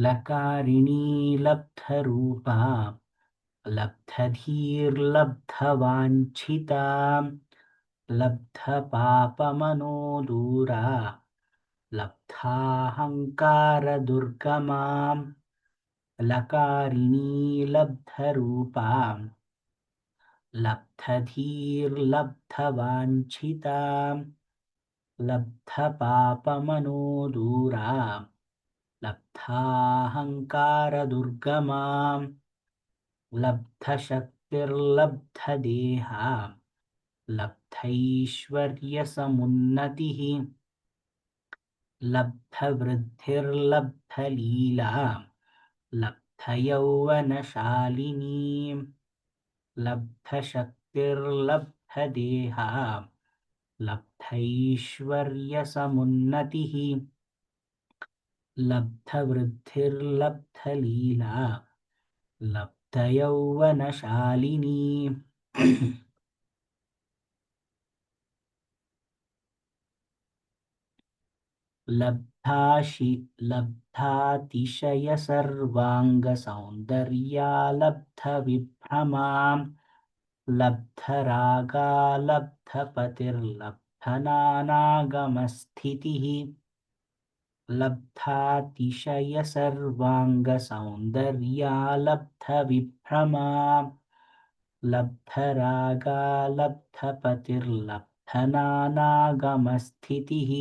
लकारिणी लब्धरूपा लब्धधीर्लब्धवाञ्छिता लब्धपापमनोदूरा लब्धाहङ्कारदुर्गमा लकारिणी लब्धरूपा लब्धधीर्लब्धवाञ्छिता लब्धपापमनोदूरा लब्धाहङ्कारदुर्गमा लब्धशक्तिर्लब्धदेहा लब्धैश्वर्यसमुन्नतिः लब्धवृद्धिर्लब्धलीला लब्धयौवनशालिनी लब्धशक्तिर्लब्धदेहा लब्धैश्वर्यसमुन्नतिः लब्धवृद्धिर्लब्धलीला लब्धयौवनशालिनी लब्धातिशयसर्वाङ्गसौन्दर्या लब्धविभ्रमा लब्धरागा लब्धपतिर्लब्धनानागमस्थितिः लब्धातिशयसर्वाङ्गसौन्दर्या लब्धविभ्रमा लब्धरागा लब्धपतिर्लब्धनानागमस्थितिः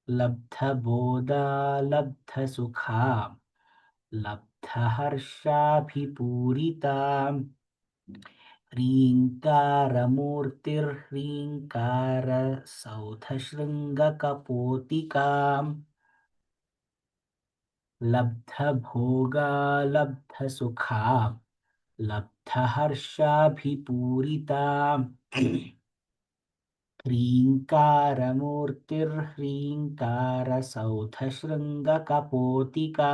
लब्धबोधा लब्धसुखा लब्धहर्षाभिपूरिता ह्रीङ्कारमूर्तिर्ह्रीङ्कारसौधशृङ्गकपोतिका लब्धभोगा लब्धसुखा लब्धहर्षाभिपूरिता ह्रीङ्कारमूर्तिर्ह्रीङ्कारसौधशृङ्गकपोतिका